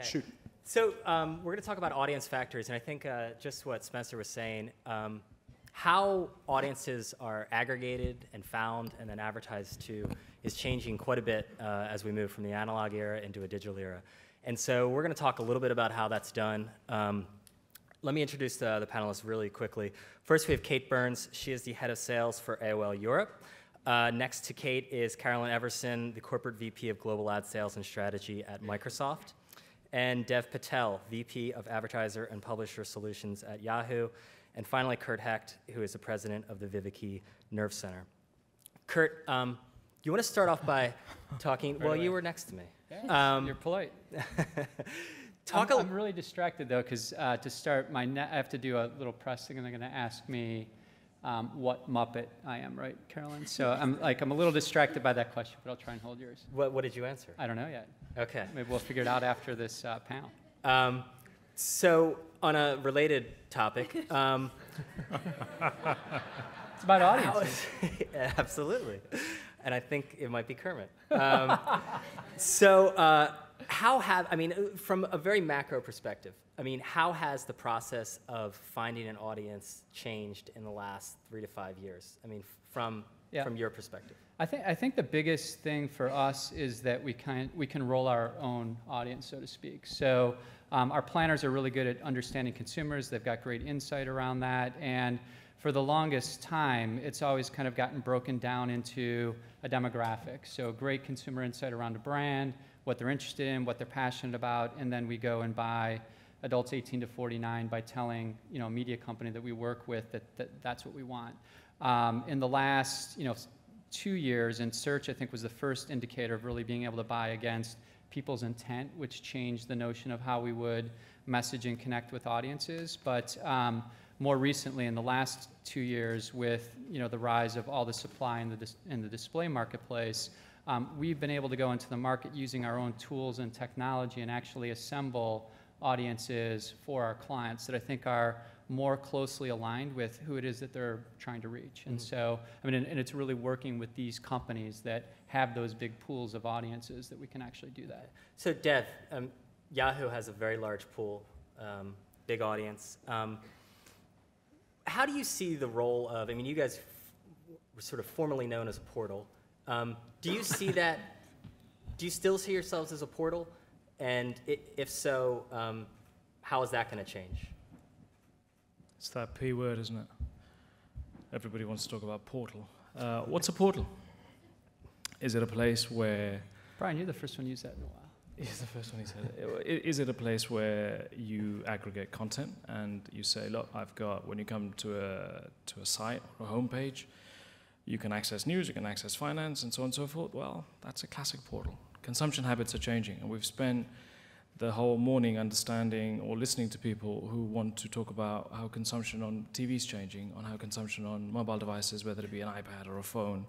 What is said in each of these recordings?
Shoot. So we're going to talk about audience factors, and I think just what Spencer was saying, how audiences are aggregated and found and then advertised to is changing quite a bit as we move from the analog era into a digital era. And so we're going to talk a little bit about how that's done. Let me introduce the panelists really quickly. First, we have Kate Burns. She is the head of sales for AOL Europe. Next to Kate is Carolyn Everson, the corporate VP of global ad sales and strategy at Microsoft. And Dev Patel, VP of Advertiser and Publisher Solutions at Yahoo. And finally, Curt Hecht, who is the president of the VivaKi Nerve Center. Curt, you want to start off by talking, well, you were next to me. Yeah, you're polite. I'm really distracted, though, because to start, I have to do a little press thing, and they're going to ask me what Muppet I am, right, Carolyn? So I'm a little distracted by that question, but I'll try and hold yours. What did you answer? I don't know yet. Okay. Maybe we'll figure it out after this panel. So on a related topic. It's about audiences. Absolutely. And I think it might be Kermit. From a very macro perspective, how has the process of finding an audience changed in the last 3 to 5 years? From your perspective. I think the biggest thing for us is that we can roll our own audience, so to speak. So our planners are really good at understanding consumers. They've got great insight around that. And for the longest time, it's always kind of gotten broken down into a demographic. So great consumer insight around a brand, what they're interested in, what they're passionate about, and then we go and buy adults 18 to 49 by telling a media company that we work with that's what we want. In the last 2 years, and search, I think, was the first indicator of really being able to buy against people's intent, which changed the notion of how we would message and connect with audiences. But more recently, in the last 2 years, with the rise of all the supply in the display marketplace, we've been able to go into the market using our own tools and technology and actually assemble audiences for our clients that I think are more closely aligned with who it is that they're trying to reach. And so, and it's really working with these companies that have those big pools of audiences that we can actually do that. So Dev, Yahoo has a very large pool, big audience. How do you see the role of, you guys were sort of formerly known as a portal. Do you see that, do you still see yourselves as a portal? And if so, how is that going to change? It's that P word, isn't it? Everybody wants to talk about portal. What's a portal? Is it a place where... Brian, you're the first one to use that in a while. He's the first one who said it. Is it a place where you aggregate content and you say, look, I've got, when you come to a site or a homepage, you can access news, you can access finance, and so on and so forth? Well, that's a classic portal. Consumption habits are changing, and we've spent the whole morning understanding or listening to people who want to talk about how consumption on TV is changing, on how consumption on mobile devices, whether it be an iPad or a phone,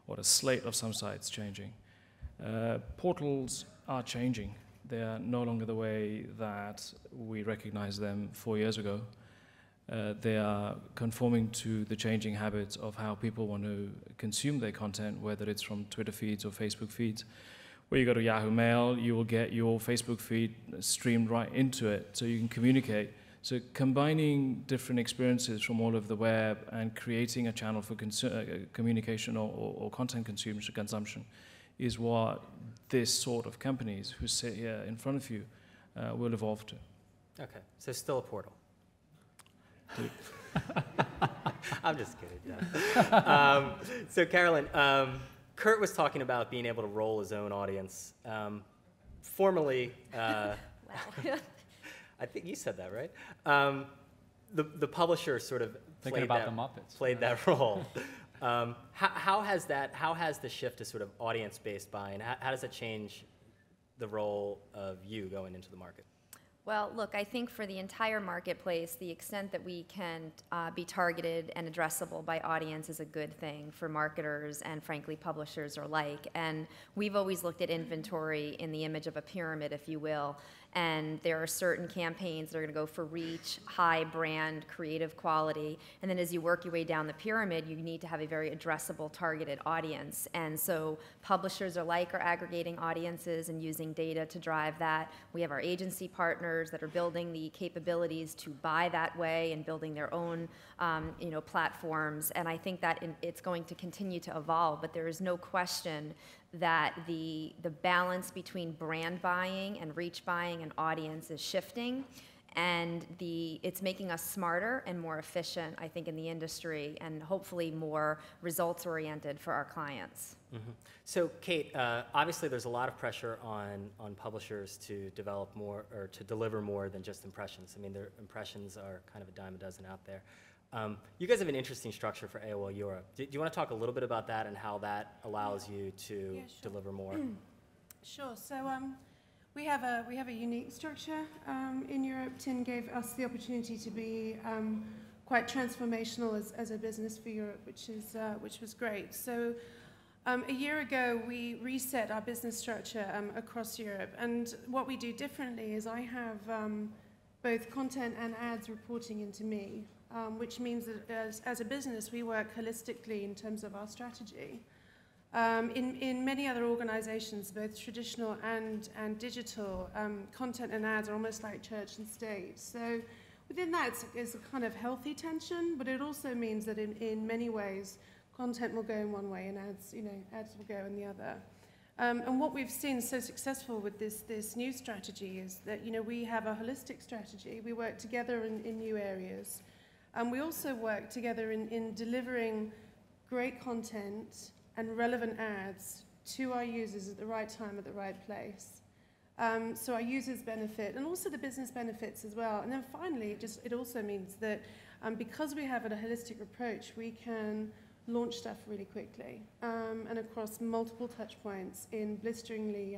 or a slate of some sites changing. Portals are changing. They are no longer the way that we recognized them 4 years ago. They are conforming to the changing habits of how people want to consume their content, whether it's from Twitter feeds or Facebook feeds. Where you go to Yahoo Mail, you will get your Facebook feed streamed right into it, so you can communicate. So combining different experiences from all over the web and creating a channel for communication or content consumption is what this sort of companies who sit here in front of you will evolve to. Okay, so still a portal. I'm just kidding. Yeah. So Carolyn, Curt was talking about being able to roll his own audience. Formerly, I think you said that, right? The publisher sort of played that role. How has the shift to sort of audience-based buying, how does it change the role of you going into the market? Well, look, I think for the entire marketplace, the extent that we can be targeted and addressable by audience is a good thing for marketers and, frankly, publishers alike. And we've always looked at inventory in the image of a pyramid, if you will. and there are certain campaigns that are going to go for reach, high brand, creative quality, and then as you work your way down the pyramid, you need to have a very addressable, targeted audience. And so publishers alike are aggregating audiences and using data to drive that. We have our agency partners that are building the capabilities to buy that way and building their own platforms. And I think that it's going to continue to evolve, but there is no question that the balance between brand buying and reach buying and audience is shifting, and it's making us smarter and more efficient, I think, in the industry, and hopefully more results-oriented for our clients. Mm-hmm. So, Kate, obviously there's a lot of pressure on publishers to develop more or to deliver more than just impressions. I mean, their impressions are kind of a dime a dozen out there. You guys have an interesting structure for AOL Europe. Do you want to talk a little bit about that and how that allows you to deliver more? Sure. So we have a unique structure in Europe. Tim gave us the opportunity to be quite transformational as a business for Europe, which was great. So a year ago, we reset our business structure across Europe, and what we do differently is I have both content and ads reporting into me. Which means that as a business, we work holistically in terms of our strategy. In many other organizations, both traditional and digital, content and ads are almost like church and state. So within that, it's a kind of healthy tension, but it also means that in many ways, content will go in one way and ads will go in the other. And what we've seen so successful with this new strategy is that we have a holistic strategy. We work together in new areas. And we also work together in delivering great content and relevant ads to our users at the right time, at the right place. So our users benefit, and also the business benefits as well. And then finally, it also means that because we have a holistic approach, we can launch stuff really quickly and across multiple touch points in blisteringly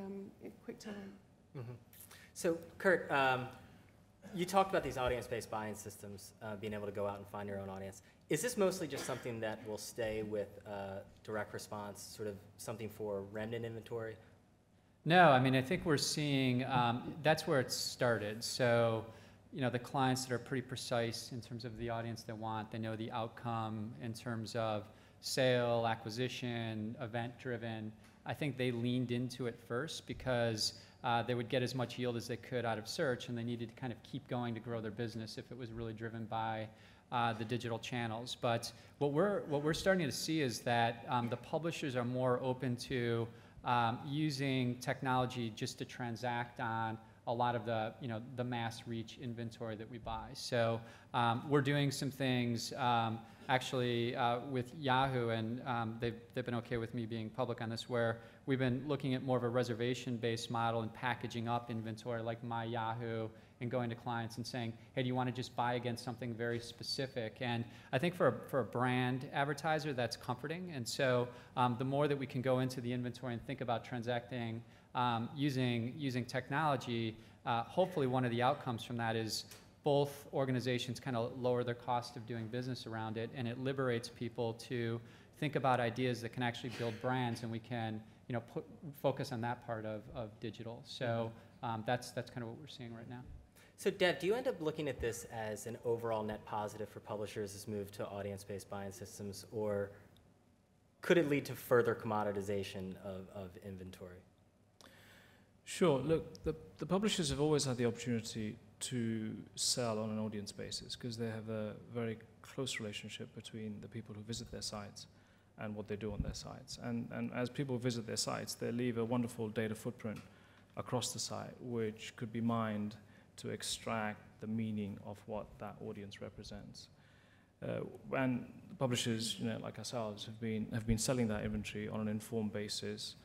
quick time. Mm-hmm. So, Curt, you talked about these audience-based buying systems, being able to go out and find your own audience. Is this mostly just something that will stay with direct response, sort of something for remnant inventory? No, I mean, I think we're seeing, that's where it started. So, the clients that are pretty precise in terms of the audience they want, they know the outcome in terms of sale, acquisition, event-driven. I think they leaned into it first because they would get as much yield as they could out of search, and they needed to kind of keep going to grow their business if it was really driven by the digital channels. But what we're starting to see is that the publishers are more open to using technology just to transact on a lot of the mass reach inventory that we buy. So we're doing some things actually with Yahoo, and they've been okay with me being public on this, where we've been looking at more of a reservation-based model and packaging up inventory like My Yahoo and going to clients and saying, hey, do you want to just buy against something very specific? And I think for a brand advertiser, that's comforting. And so the more that we can go into the inventory and think about transacting using technology, hopefully one of the outcomes from that is both organizations kind of lower their cost of doing business around it, and it liberates people to think about ideas that can actually build brands, and we can focus on that part of digital. So that's kind of what we're seeing right now. So Dev, do you end up looking at this as an overall net positive for publishers as move to audience-based buying systems, or could it lead to further commoditization of inventory? Sure. Look, the publishers have always had the opportunity to sell on an audience basis because they have a very close relationship between the people who visit their sites and what they do on their sites. And as people visit their sites, they leave a wonderful data footprint across the site, which could be mined to extract the meaning of what that audience represents. And publishers, like ourselves, have been selling that inventory on an informed basis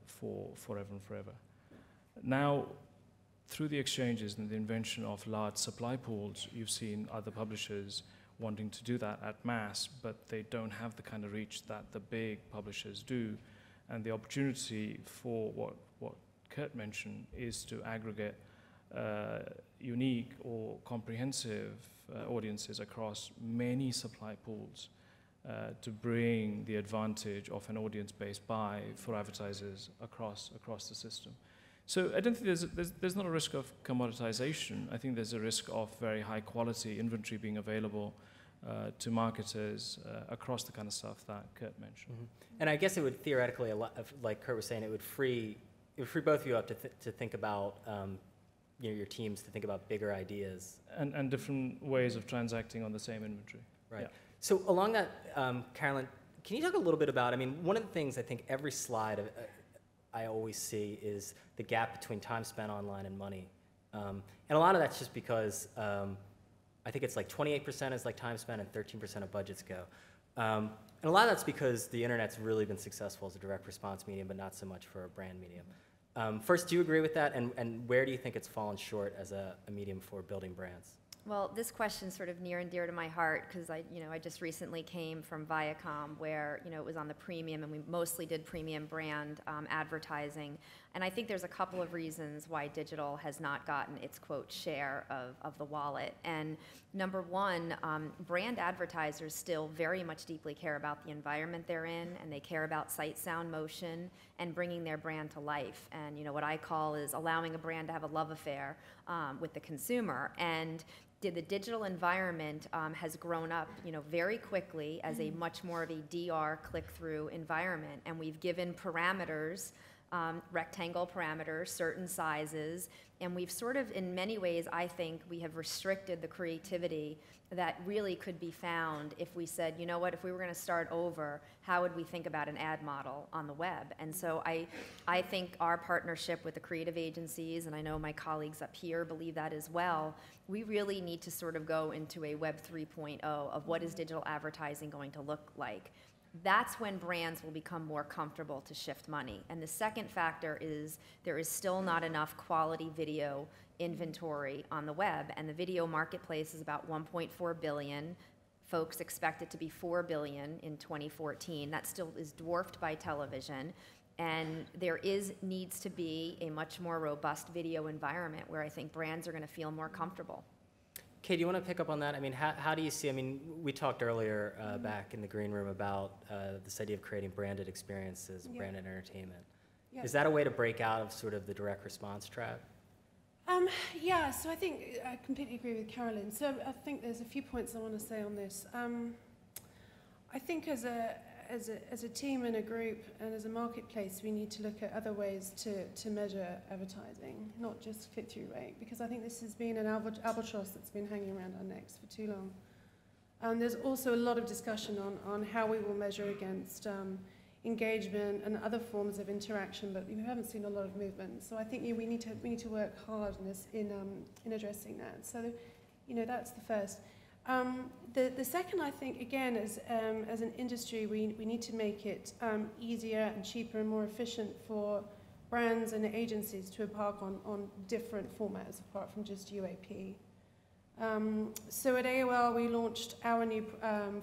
for forever and forever. Now, through the exchanges and the invention of large supply pools, you've seen other publishers wanting to do that at mass, but they don't have the kind of reach that the big publishers do. And the opportunity for what Curt mentioned is to aggregate unique or comprehensive audiences across many supply pools to bring the advantage of an audience-based buy for advertisers across the system. So I don't think there's not a risk of commoditization. I think there's a risk of very high quality inventory being available to marketers across the kind of stuff that Curt mentioned. And I guess it would theoretically, like Curt was saying, it would free both of you up to think about your teams to think about bigger ideas and different ways of transacting on the same inventory. Right. Yeah. So along that, Carolyn, can you talk a little bit about? I mean, one of the things I think every slide I always see is the gap between time spent online and money, and a lot of that's just because I think it's like 28% is like time spent and 13% of budgets go. And a lot of that's because the internet's really been successful as a direct response medium, but not so much for a brand medium. First, do you agree with that? And where do you think it's fallen short as a medium for building brands? Well, this question's sort of near and dear to my heart because I just recently came from Viacom where, it was on the premium and we mostly did premium brand advertising. And I think there's a couple of reasons why digital has not gotten its, quote, share of the wallet. And number one, brand advertisers still very much deeply care about the environment they're in, and they care about sight, sound, motion, and bringing their brand to life. And, what I call is allowing a brand to have a love affair with the consumer. And the digital environment has grown up, very quickly as a much more of a DR click-through environment, and we've given parameters, rectangle parameters, certain sizes, and we've sort of, in many ways, I think, we have restricted the creativity that really could be found if we said, you know what, if we were going to start over, how would we think about an ad model on the web? And so I think our partnership with the creative agencies, and I know my colleagues up here believe that as well, we really need to sort of go into a Web 3.0 of what is digital advertising going to look like. That's when brands will become more comfortable to shift money. And the second factor is there is still not enough quality video inventory on the web, and the video marketplace is about 1.4 billion. Folks expect it to be 4 billion in 2014. That still is dwarfed by television. And there needs to be a much more robust video environment where I think brands are going to feel more comfortable. Kate, do you want to pick up on that? I mean, how do you see, we talked earlier back in the green room about this idea of creating branded experiences, branded entertainment. Yeah. Is that a way to break out of sort of the direct response trap? Yeah, so I think I completely agree with Carolyn. So I think there's a few points I want to say on this. I think as a team and a group and as a marketplace, we need to look at other ways to measure advertising, not just click-through rate, because I think this has been an albatross that's been hanging around our necks for too long. There's also a lot of discussion on how we will measure against engagement and other forms of interaction, but we haven't seen a lot of movement. So I think we need to work hard in addressing that. So, that's the first. The second, I think, again, as an industry, we need to make it easier and cheaper and more efficient for brands and agencies to embark on different formats apart from just UAP. So at AOL, we launched our new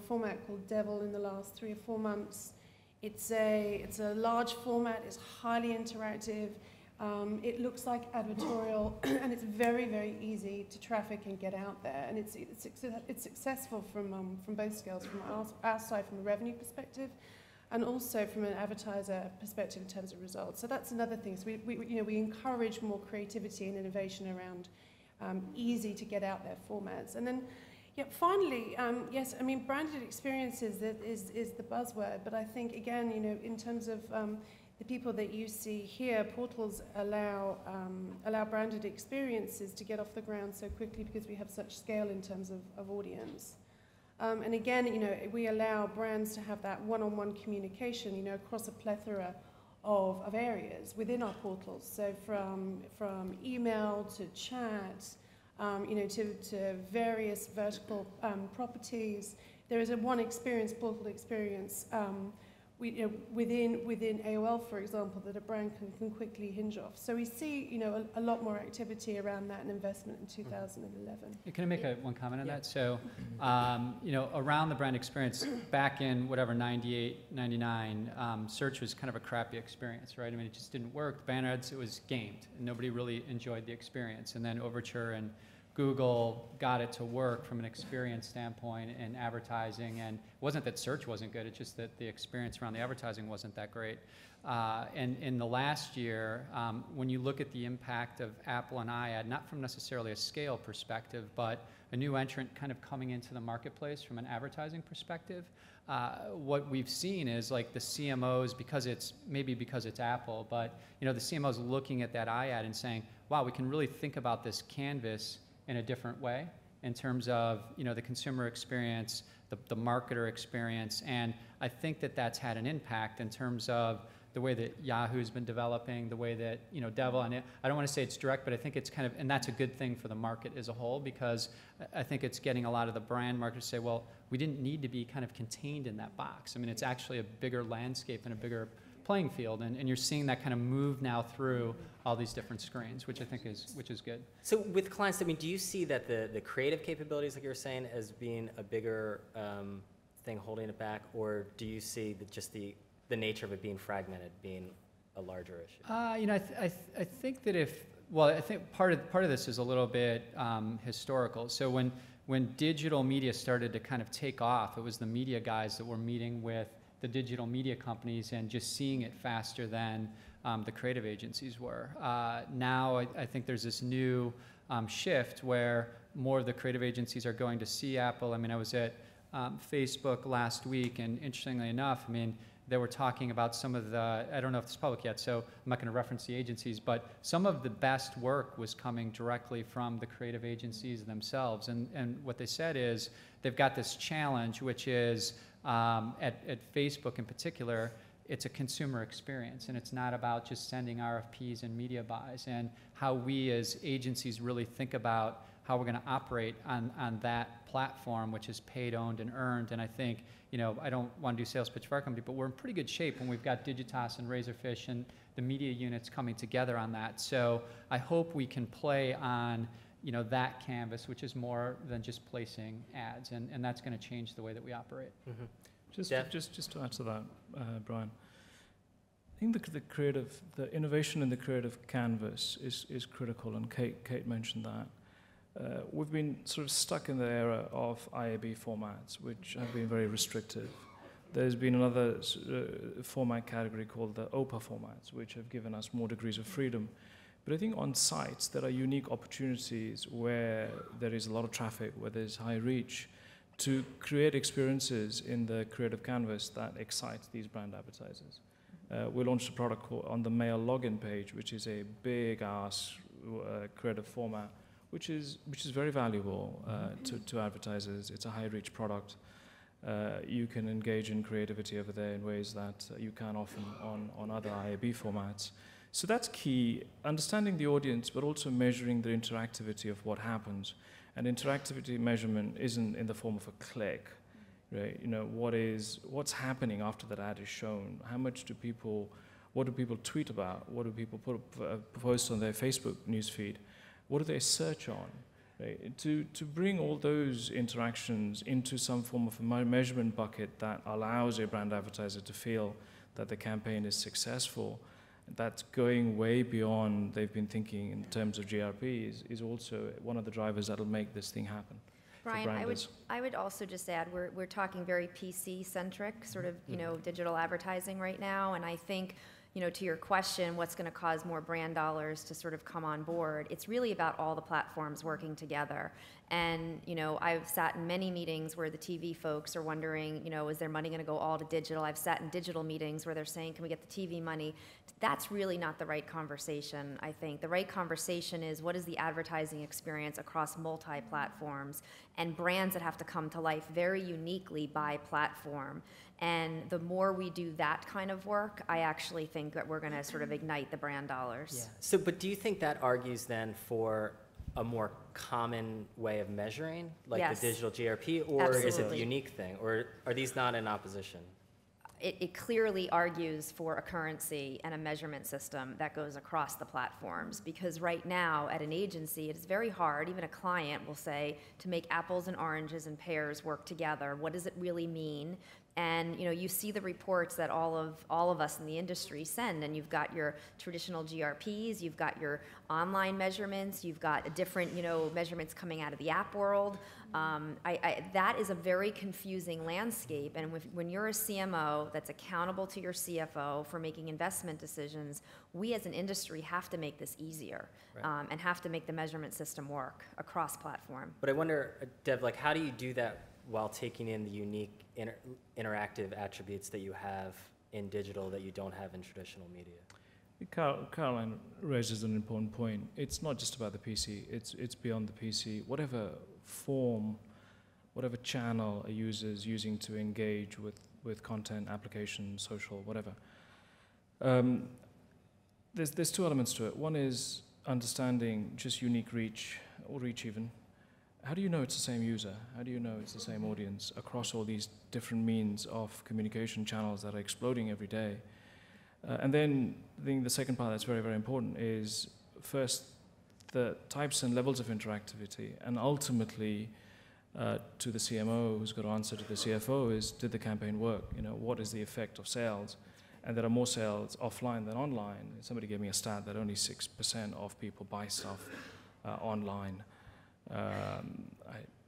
format called Devil in the last 3 or 4 months. It's a large format, it's highly interactive, it looks like advertorial, and it's very, very easy to traffic and get out there. And it's successful from both scales, from our side, from a revenue perspective, and also from an advertiser perspective in terms of results. So that's another thing. So we encourage more creativity and innovation around easy to get out there formats. And then, finally, yes, branded experiences is the buzzword, but I think, again, in terms of the people that you see here, portals allow branded experiences to get off the ground so quickly because we have such scale in terms of audience. And again, we allow brands to have that one-on-one communication, across a plethora of areas within our portals. So from email to chat, to various vertical properties. There is a one experience, portal experience, within AOL, for example, that a brand can quickly hinge off. So we see, a lot more activity around that and investment in 2011. Can I make one comment on that? So, around the brand experience, back in 98, 99, search was kind of a crappy experience, right? It just didn't work. Banner ads, it was gamed, and nobody really enjoyed the experience. And then Overture and Google got it to work from an experience standpoint in advertising, and it wasn't that search wasn't good, it's just that the experience around the advertising wasn't that great. And in the last year, when you look at the impact of Apple and iAd, not from necessarily a scale perspective, but a new entrant kind of coming into the marketplace from an advertising perspective, what we've seen is like the CMOs, because it's Apple, but the CMOs looking at that iAd and saying, wow, we can really think about this canvas in a different way in terms of the consumer experience, the marketer experience, and I think that that's had an impact in terms of the way that Yahoo's been developing, the way that Devil, and I don't want to say it's direct, but I think it's kind of, and that's a good thing for the market as a whole, because I think it's getting a lot of the brand marketers to say, well, we didn't need to be kind of contained in that box. I mean, it's actually a bigger landscape and a bigger playing field, and you're seeing that kind of move now through all these different screens, which I think is good. So with clients, I mean, do you see that the creative capabilities, like you were saying, as being a bigger thing holding it back, or do you see that just the nature of it being fragmented being a larger issue? I think that I think part of this is a little bit historical. So when digital media started to kind of take off, it was the media guys that were meeting with the digital media companies and just seeing it faster than the creative agencies were. Now I think there's this new shift where more of the creative agencies are going to see Apple. I mean, I was at Facebook last week, and interestingly enough, I mean, they were talking about some of the, I don't know if it's public yet, so I'm not going to reference the agencies, but some of the best work was coming directly from the creative agencies themselves. And what they said is they've got this challenge, which is at Facebook in particular, it's a consumer experience, and it's not about just sending RFPs and media buys, and how we as agencies really think about how we're going to operate on that platform, which is paid, owned, and earned. And I think, I don't want to do sales pitch for our company, but we're in pretty good shape when we've got Digitas and Razorfish and the media units coming together on that. So I hope we can play on that canvas, which is more than just placing ads, and that's going to change the way that we operate. Mm-hmm. Just to add to that, Brian, I think the innovation in the creative canvas is critical, and Kate mentioned that. We've been sort of stuck in the era of IAB formats, which have been very restrictive. There's been another format category called the OPA formats, which have given us more degrees of freedom. But I think on sites, there are unique opportunities where there is a lot of traffic, where there's high reach, to create experiences in the creative canvas that excite these brand advertisers. We launched a product on the mail login page, which is a big-ass creative format, which is very valuable to advertisers. It's a high-reach product. You can engage in creativity over there in ways that you can often on other IAB formats. So that's key, understanding the audience, but also measuring the interactivity of what happens. And interactivity measurement isn't in the form of a click, right? What's happening after that ad is shown? What do people tweet about? What do people post on their Facebook newsfeed? What do they search on? Right? To bring all those interactions into some form of a measurement bucket that allows a brand advertiser to feel that the campaign is successful, that's going way beyond they've been thinking in terms of GRP is also one of the drivers that'll make this thing happen. Brian, I would also just add, we're talking very PC-centric, sort of, digital advertising right now, and I think, to your question, what's going to cause more brand dollars to sort of come on board, it's really about all the platforms working together. And, I've sat in many meetings where the TV folks are wondering, is their money going to go all to digital? I've sat in digital meetings where they're saying, can we get the TV money? That's really not the right conversation, I think. The right conversation is, what is the advertising experience across multi-platforms, and brands that have to come to life very uniquely by platform. And the more we do that kind of work, I actually think that we're going to sort of ignite the brand dollars. Yeah. So, but do you think that argues then for a more common way of measuring, like Yes. the digital GRP, or Absolutely. is it the unique thing, or are these not in opposition? It clearly argues for a currency and a measurement system that goes across the platforms, because right now at an agency it is very hard, even a client will say, to make apples and oranges and pears work together. What does it really mean? And you see the reports that all of us in the industry send, and you've got your traditional GRPs, you've got your online measurements, you've got different measurements coming out of the app world. That is a very confusing landscape, and when you're a CMO that's accountable to your CFO for making investment decisions, we as an industry have to make this easier, right. And have to make the measurement system work across platform. But I wonder, Dev, like, how do you do that while taking in the unique interactive attributes that you have in digital that you don't have in traditional media? Carolyn raises an important point. It's not just about the PC, it's beyond the PC. Whatever form, whatever channel a user is using to engage with content, application, social, whatever. There's two elements to it. One is understanding just unique reach, or reach even. How do you know it's the same user? How do you know it's the same audience across all these different means of communication channels that are exploding every day? And then I think the second part that's very, very important is first the types and levels of interactivity, and ultimately to the CMO who's got to answer to the CFO is, did the campaign work? What is the effect of sales? And there are more sales offline than online. Somebody gave me a stat that only 6% of people buy stuff online. I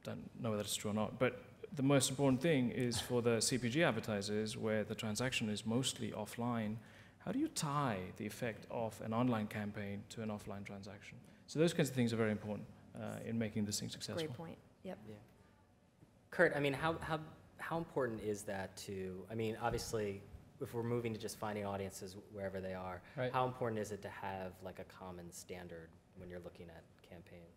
don't know whether it's true or not, but the most important thing is for the CPG advertisers where the transaction is mostly offline, how do you tie the effect of an online campaign to an offline transaction? So those kinds of things are very important in making this thing successful. Great point. Yep. Yeah. Curt, I mean, how important is that to, I mean, obviously, if we're moving to just finding audiences wherever they are, Right. how important is it to have like a common standard when you're looking at campaigns?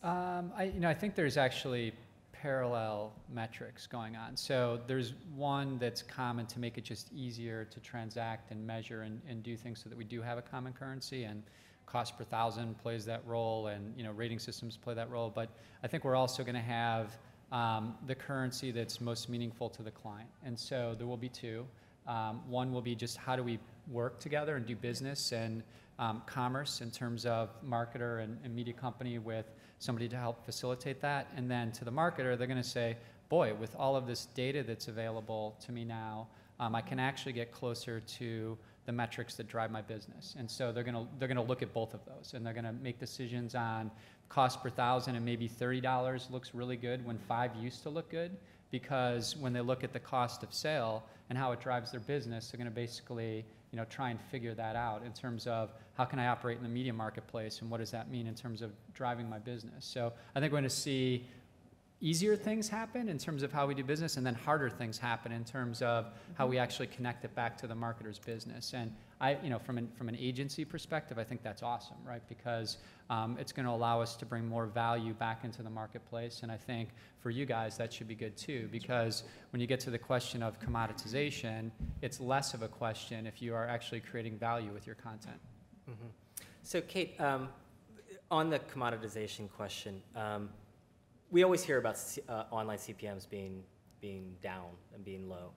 I think there's actually parallel metrics going on. So there's one that's common to make it just easier to transact and measure and do things so that we do have a common currency, and cost per thousand plays that role, and rating systems play that role. But I think we're also going to have the currency that's most meaningful to the client. And so there will be two. One will be just how do we work together and do business and commerce in terms of marketer and media company with somebody to help facilitate that. And then to the marketer, they're going to say, boy, with all of this data that's available to me now, I can actually get closer to the metrics that drive my business. And so they're going to look at both of those, and they're going to make decisions on cost per thousand, and maybe $30 looks really good when 5 used to look good, because when they look at the cost of sale and how it drives their business, they're going to basically try and figure that out in terms of how can I operate in the media marketplace, and what does that mean in terms of driving my business. So I think we're going to see easier things happen in terms of how we do business, and then harder things happen in terms of how we actually connect it back to the marketer's business. And from an agency perspective, I think that's awesome, right? Because it's going to allow us to bring more value back into the marketplace. And I think for you guys, that should be good too, because when you get to the question of commoditization, it's less of a question if you are actually creating value with your content. Mm-hmm. So Kate, on the commoditization question, we always hear about online CPMs being down and being low.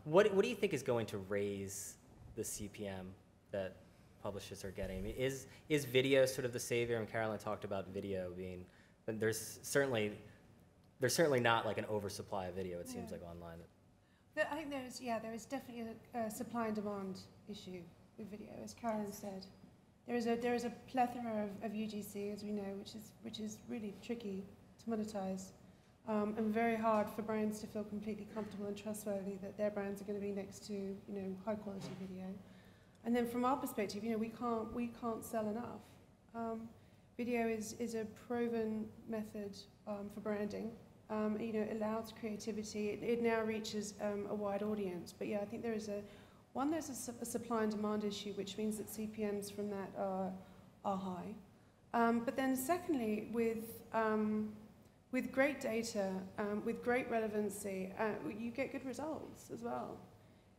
What do you think is going to raise the CPM that publishers are getting? I mean, is video sort of the savior? And Carolyn talked about video being, there's certainly not like an oversupply of video, it seems like online. I think there is definitely a supply and demand issue with video, as Carolyn said. There is a plethora of UGC, as we know, which is really tricky to monetize, and very hard for brands to feel completely comfortable and trustworthy that their brands are going to be next to high quality video. And then from our perspective, we can't sell enough. Video is a proven method for branding. It allows creativity. It now reaches a wide audience. But yeah, I think there's a supply and demand issue, which means that CPMs from that are high. But then secondly, with great data, with great relevancy, you get good results as well.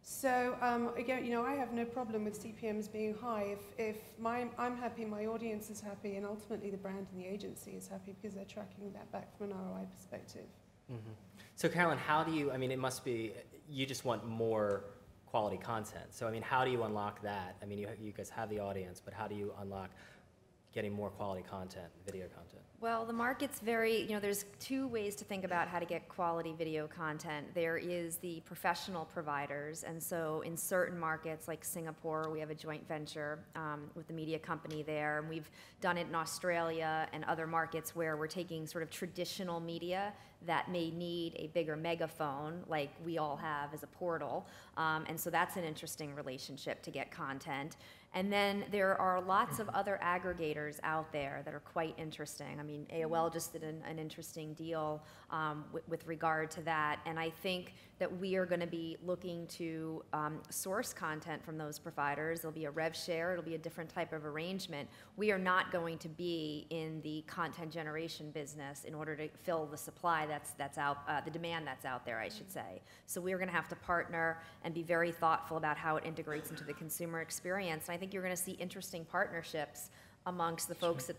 So again, I have no problem with CPMs being high if I'm happy, my audience is happy, and ultimately the brand and the agency is happy because they're tracking that back from an ROI perspective. Mm-hmm. So Carolyn, how do you? I mean, it must be you just want more quality content. So I mean, how do you unlock that? I mean, you guys have the audience, but how do you unlock getting more quality content, video content? Well, the market's very, there's two ways to think about how to get quality video content. There is the professional providers, and so in certain markets like Singapore, we have a joint venture with the media company there, and we've done it in Australia and other markets where we're taking sort of traditional media that may need a bigger megaphone like we all have as a portal, and so that's an interesting relationship to get content. And then there are lots of other aggregators out there that are quite interesting. I mean, AOL just did an interesting deal with regard to that, and I think that we are going to be looking to source content from those providers. There'll be a rev share. It'll be a different type of arrangement. We are not going to be in the content generation business in order to fill the supply that's out, the demand that's out there, I should say. So we're going to have to partner and be very thoughtful about how it integrates into the consumer experience. And I think you're going to see interesting partnerships amongst the folks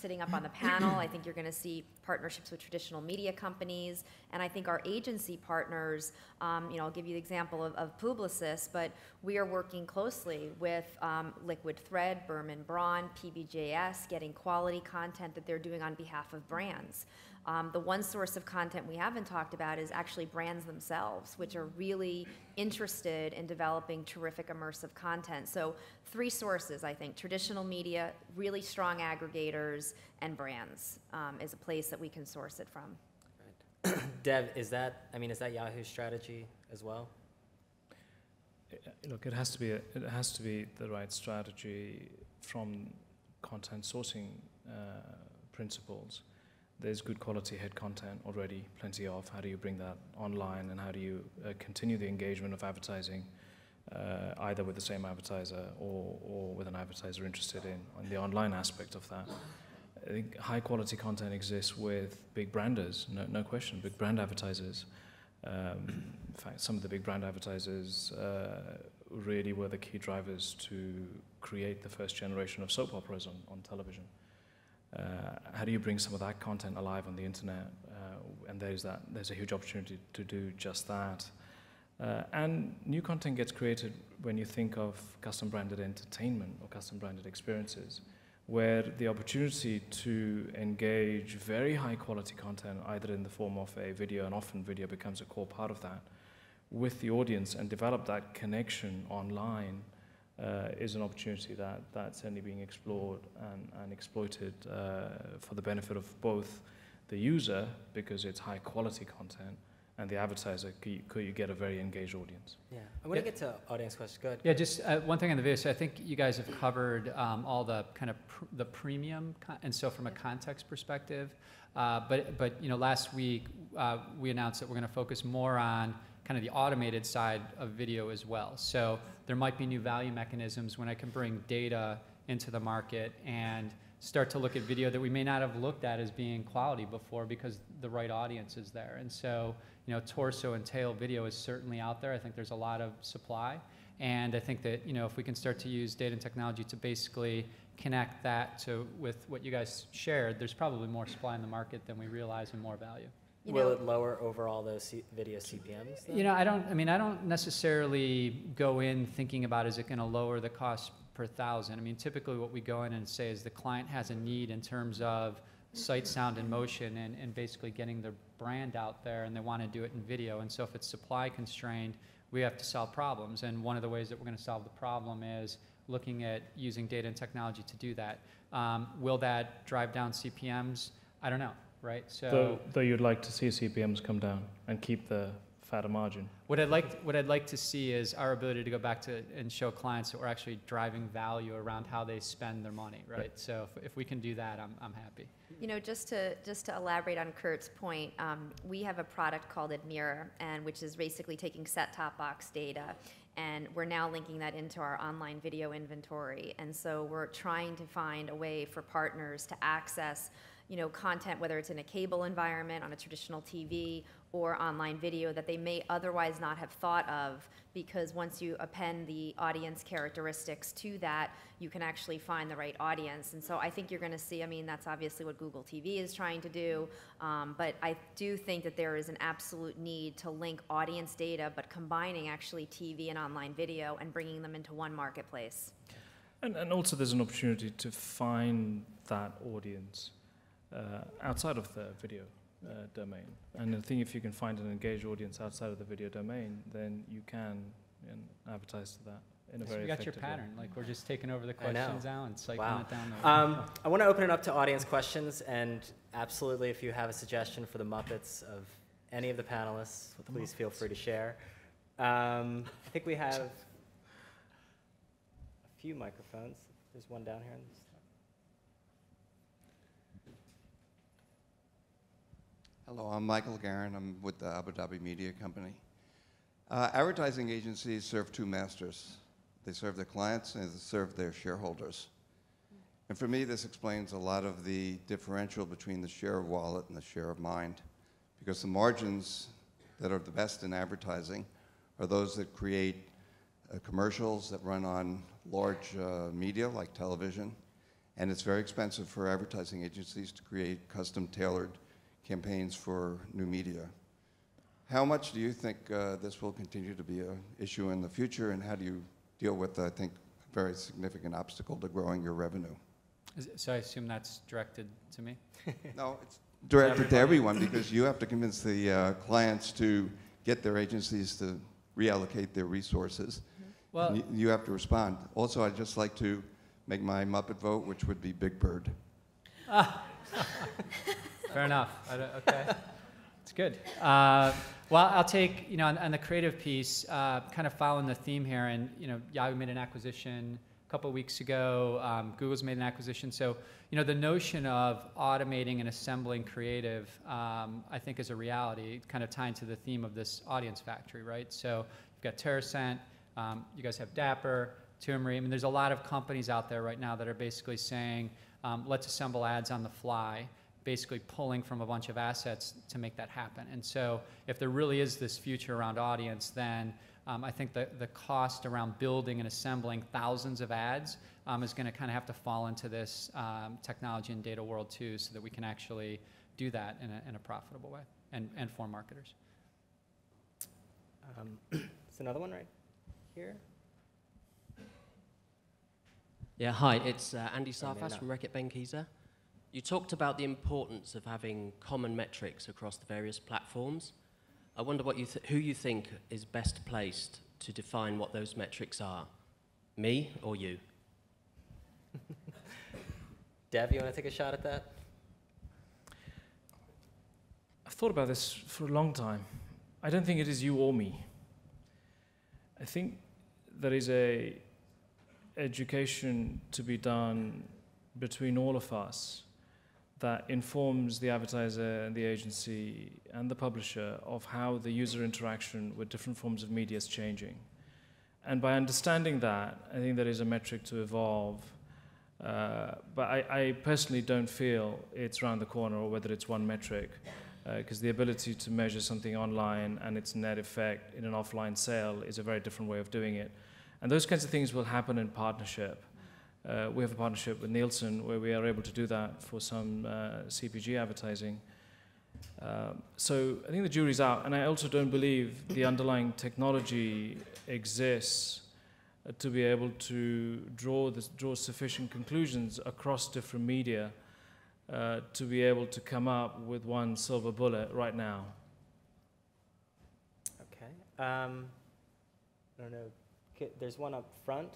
sitting up on the panel. I think you're going to see partnerships with traditional media companies, and I think our agency partners, I'll give you the example of Publicis, but we are working closely with Liquid Thread, Berman Braun, PBJS, getting quality content that they're doing on behalf of brands. The one source of content we haven't talked about is actually brands themselves, which are really interested in developing terrific immersive content. So 3 sources, I think: traditional media, really strong aggregators, and brands is a place that we can source it from. Right. Dev, is that Yahoo's strategy as well? Look, it has to be the right strategy from content sourcing principles. There's good quality head content already, plenty of. How do you bring that online, and how do you continue the engagement of advertising, either with the same advertiser or with an advertiser interested in the online aspect of that? I think high quality content exists with big branders, no question, big brand advertisers. In fact, some of the big brand advertisers really were the key drivers to create the first generation of soap operas on television. How do you bring some of that content alive on the internet? And there's a huge opportunity to do just that. And new content gets created when you think of custom branded entertainment or custom branded experiences, where the opportunity to engage very high quality content, either in the form of a video, and often video becomes a core part of that, with the audience and develop that connection online, is an opportunity that's certainly being explored and exploited for the benefit of both the user, because it's high quality content, and the advertiser, could you get a very engaged audience. Yeah, I want to get to audience questions. Go ahead. Yeah, just one thing on the video. So I think you guys have covered all the kind of the premium, and so from a context perspective. But last week we announced that we're going to focus more on kind of the automated side of video as well. So there might be new value mechanisms when I can bring data into the market and start to look at video that we may not have looked at as being quality before because the right audience is there. And so, torso and tail video is certainly out there. I think there's a lot of supply. And I think that, if we can start to use data and technology to basically connect that with what you guys shared, there's probably more supply in the market than we realize and more value. Will it lower overall those video CPMs? Then? I don't necessarily go in thinking about, is it going to lower the cost per thousand? Typically what we go in and say is the client has a need in terms of sight, sound, and motion, and basically getting their brand out there, and they want to do it in video. And so if it's supply constrained, we have to solve problems. And one of the ways that we're going to solve the problem is looking at using data and technology to do that. Will that drive down CPMs? I don't know. Right. So though you'd like to see CPMs come down and keep the fatter margin. What I'd like to see is our ability to go back to and show clients that we're actually driving value around how they spend their money. Right. So if we can do that, I'm happy. Just to elaborate on Curt's point, we have a product called Admira, and which is basically taking set-top box data, and we're now linking that into our online video inventory. And so we're trying to find a way for partners to access content, whether it's in a cable environment, on a traditional TV, or online video that they may otherwise not have thought of, because once you append the audience characteristics to that, you can actually find the right audience. And so I think you're going to see, that's obviously what Google TV is trying to do, but I do think that there is an absolute need to link audience data, but combining actually TV and online video and bringing them into one marketplace. And also there's an opportunity to find that audience outside of the video domain. And I think if you can find an engaged audience outside of the video domain, then you can advertise to that in a very effective way. We got your pattern. Like, we're just taking over the questions now and cycling it down. I want to open it up to audience questions, and absolutely, if you have a suggestion for the Muppets of any of the panelists, please feel free to share. I think we have a few microphones. There's one down here. Hello, I'm Michael Garin. I'm with the Abu Dhabi Media Company. Advertising agencies serve two masters. They serve their clients and they serve their shareholders. And for me, this explains a lot of the differential between the share of wallet and the share of mind. Because the margins that are the best in advertising are those that create commercials that run on large media like television. And it's very expensive for advertising agencies to create custom-tailored campaigns for new media. How much do you think this will continue to be an issue in the future, and how do you deal with, I think, a very significant obstacle to growing your revenue? So I assume that's directed to me? No, it's directed to everyone, because you have to convince the clients to get their agencies to reallocate their resources. Well, you have to respond. Also, I'd just like to make my Muppet vote, which would be Big Bird. Fair enough. Okay, it's good. Well, I'll take, on the creative piece, kind of following the theme here, and Yahoo made an acquisition a couple of weeks ago. Google's made an acquisition. So, the notion of automating and assembling creative, I think, is a reality, kind of tying to the theme of this audience factory, right? So you've got TerraCent, you guys have Dapper, Turmeric. I mean, there's a lot of companies out there right now that are basically saying, let's assemble ads on the fly, basically pulling from a bunch of assets to make that happen. And so if there really is this future around audience, then I think the cost around building and assembling thousands of ads is going to kind of have to fall into this technology and data world too, so that we can actually do that in a profitable way, and for marketers. There's another one right here. Yeah, hi, it's Andy Sarfas from Reckitt Benckiser. You talked about the importance of having common metrics across the various platforms. I wonder who you think is best placed to define what those metrics are, me or you? Dev, you want to take a shot at that? I've thought about this for a long time. I don't think it is you or me. I think there is a education to be done between all of us that informs the advertiser and the agency and the publisher of how the user interaction with different forms of media is changing. And by understanding that, I think there is a metric to evolve. But I personally don't feel it's around the corner or whether it's one metric, because the ability to measure something online and its net effect in an offline sale is a very different way of doing it. And those kinds of things will happen in partnership. We have a partnership with Nielsen where we are able to do that for some CPG advertising. So I think the jury's out, and I also don't believe the underlying technology exists to be able to draw sufficient conclusions across different media to be able to come up with one silver bullet right now. Okay. I don't know. Okay, there's one up front.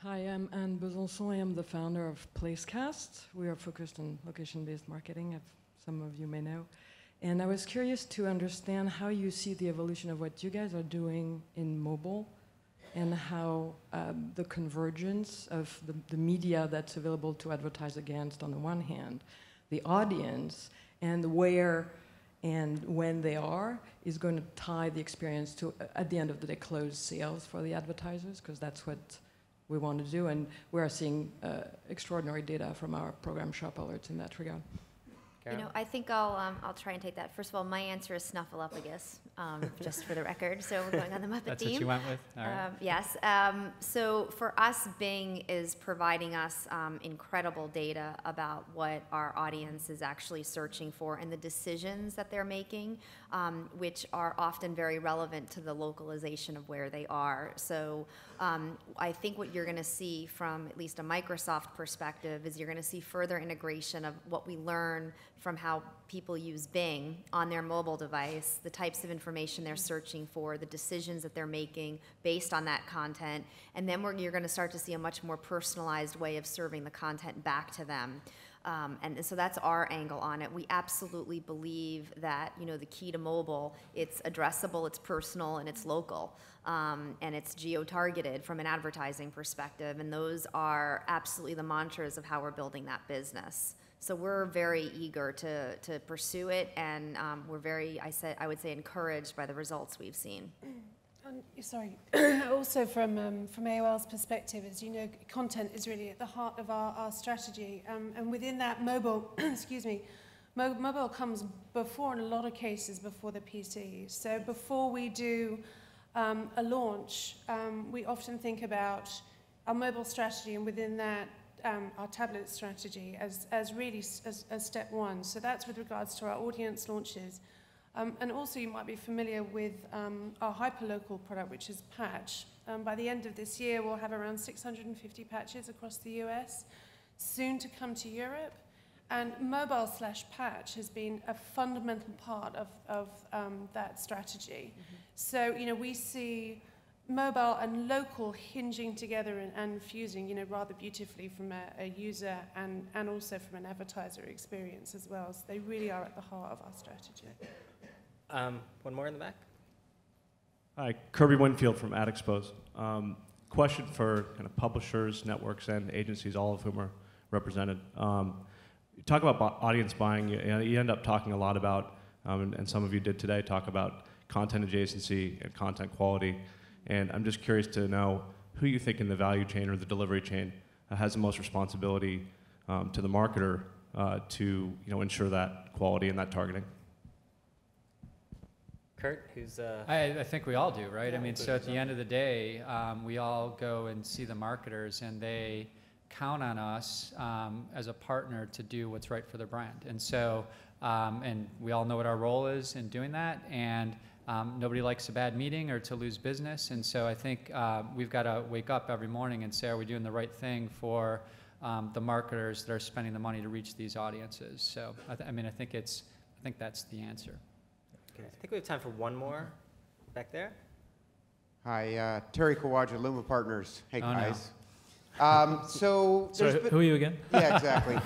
Hi, I'm Anne Besançon. I am the founder of Placecast. We are focused on location-based marketing, as some of you may know. And I was curious to understand how you see the evolution of what you guys are doing in mobile, and how the convergence of the media that's available to advertise against on the one hand, the audience, and where and when they are, is going to tie the experience to, at the end of the day, close sales for the advertisers, because that's what we want to do, and we are seeing extraordinary data from our program shop alerts in that regard. Carolyn? I think I'll try and take that. First of all, my answer is Snuffleupagus, just for the record. So we're going on the Muppet That's theme. what you went with? All right. Yes. So for us, Bing is providing us incredible data about what our audience is actually searching for and the decisions that they're making, which are often very relevant to the localization of where they are. So I think what you're going to see from at least a Microsoft perspective is you're going to see further integration of what we learn from how people use Bing on their mobile device, the types of information they're searching for, the decisions that they're making based on that content, and then you're going to start to see a much more personalized way of serving the content back to them. And so that's our angle on it. We absolutely believe that, the key to mobile, it's addressable, it's personal, and it's local. And it's geo-targeted from an advertising perspective. And those are absolutely the mantras of how we're building that business. So we're very eager to pursue it, and we're very, I would say, encouraged by the results we've seen. Sorry. Also from AOL's perspective, as you know, content is really at the heart of our strategy. And within that, mobile, excuse me, mobile comes before, in a lot of cases, before the PC. So before we do a launch, we often think about our mobile strategy, and within that, our tablet strategy as really as step one. So that's with regards to our audience launches. And also you might be familiar with our hyperlocal product, which is Patch. By the end of this year, we'll have around 650 patches across the US, soon to come to Europe. And mobile/patch has been a fundamental part of that strategy. Mm-hmm. So, we see mobile and local hinging together and fusing, rather beautifully from a user and also from an advertiser experience as well. So they really are at the heart of our strategy. One more in the back. Hi, Kirby Winfield from AdExpose. Question for kind of publishers, networks, and agencies, all of whom are represented. You talk about audience buying. You end up talking a lot about, and some of you did today, talk about content adjacency and content quality. And I'm just curious to know who you think in the value chain or the delivery chain has the most responsibility to the marketer to ensure that quality and that targeting. Curt, who's... I think we all do, right? Yeah, so at the end of the day, we all go and see the marketers, and they count on us as a partner to do what's right for their brand. And so, and we all know what our role is in doing that, and nobody likes a bad meeting or to lose business. And so I think we've got to wake up every morning and say, are we doing the right thing for the marketers that are spending the money to reach these audiences? So I think that's the answer. Okay. I think we have time for one more back there. Hi, Terry Kawaja, Luma Partners. Hey, guys. So who are you again? Yeah, exactly.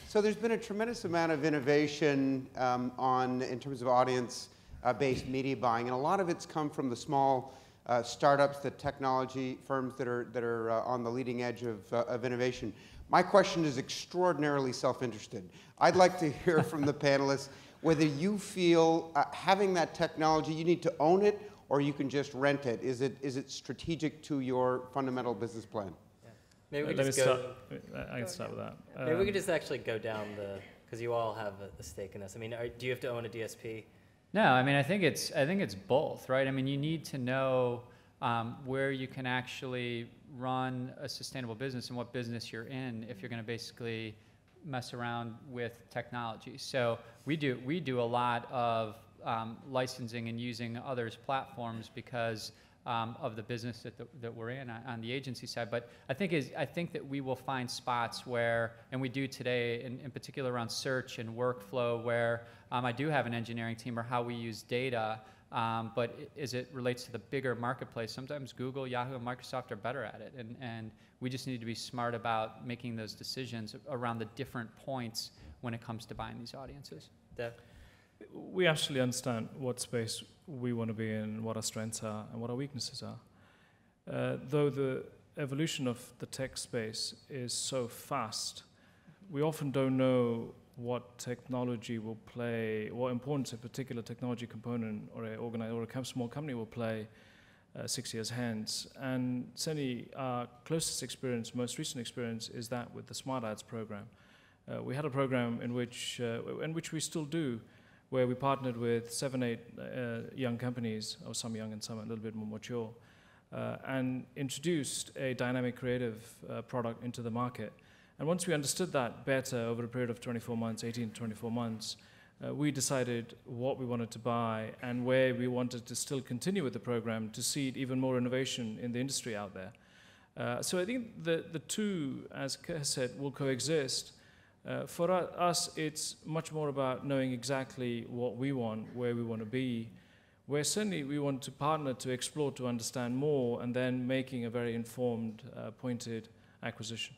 So there's been a tremendous amount of innovation in terms of audience-based media buying, and a lot of it's come from the small startups, the technology firms that are on the leading edge of innovation. My question is extraordinarily self-interested. I'd like to hear from the panelists whether you feel having that technology, you need to own it, or you can just rent it. Is it strategic to your fundamental business plan? Yeah. Maybe we just go. I can start with that. Maybe we could just actually go down because you all have a stake in this. I mean, do you have to own a DSP? No, I think it's both, right? You need to know where you can actually run a sustainable business and what business you're in if you're going to basically mess around with technology. So we do a lot of licensing and using others' platforms because of the business that we're in on the agency side. But I think that we will find spots where, and we do today, in particular around search and workflow, where I do have an engineering team or how we use data. But as it relates to the bigger marketplace, sometimes Google, Yahoo, and Microsoft are better at it. And we just need to be smart about making those decisions around the different points when it comes to buying these audiences. Dev? We actually understand what space we want to be in, what our strengths are, and what our weaknesses are. Though the evolution of the tech space is so fast, we often don't know what technology will play, what importance a particular technology component or a small company will play 6 years hence. And certainly our closest experience, most recent experience, is that with the Smart Ads program. We had a program in which we still do, where we partnered with 7, 8 young companies, or some young and some a little bit more mature, and introduced a dynamic creative product into the market. And once we understood that better over a period of 24 months, 18 to 24 months, we decided what we wanted to buy and where we wanted to still continue with the program to seed even more innovation in the industry out there. So I think the two, as Curt said, will coexist. For us, it's much more about knowing exactly what we want, where we want to be, where certainly we want to partner to explore, to understand more, and then making a very informed, pointed acquisition.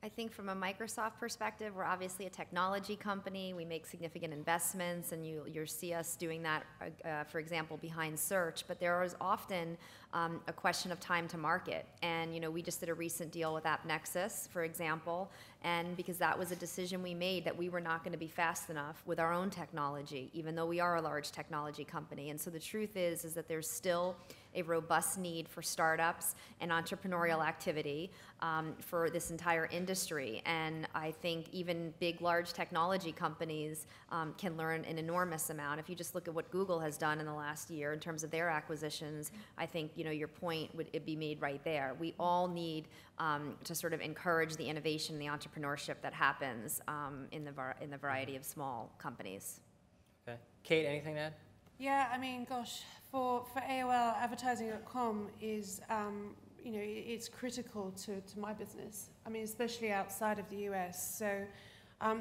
I think from a Microsoft perspective, we're obviously a technology company. We make significant investments, and you'll see us doing that, for example, behind search. But there is often a question of time to market. And we just did a recent deal with AppNexus, for example, and because that was a decision we made that we were not going to be fast enough with our own technology, even though we are a large technology company. And so the truth is that there's still a robust need for startups and entrepreneurial activity for this entire industry. And I think even big, large technology companies can learn an enormous amount. If you just look at what Google has done in the last year in terms of their acquisitions, I think your point would be made right there. We all need to sort of encourage the innovation, the entrepreneurship that happens in the variety of small companies. Okay, Kate, anything to add? Yeah, I mean, gosh, for AOL, advertising.com is, it's critical to my business. I mean, especially outside of the US. So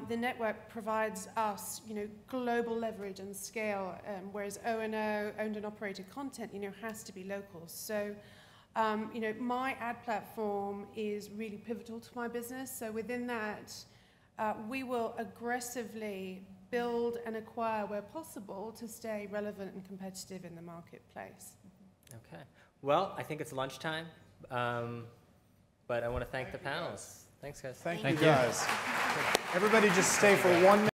the network provides us, global leverage and scale, whereas O&O, owned and operated content, has to be local. So, my ad platform is really pivotal to my business. So within that, we will aggressively build and acquire where possible to stay relevant and competitive in the marketplace. Okay. Well, I think it's lunchtime, but I want to thank the panelists. Thanks, guys. Thank you, guys. Everybody just stay for 1 minute.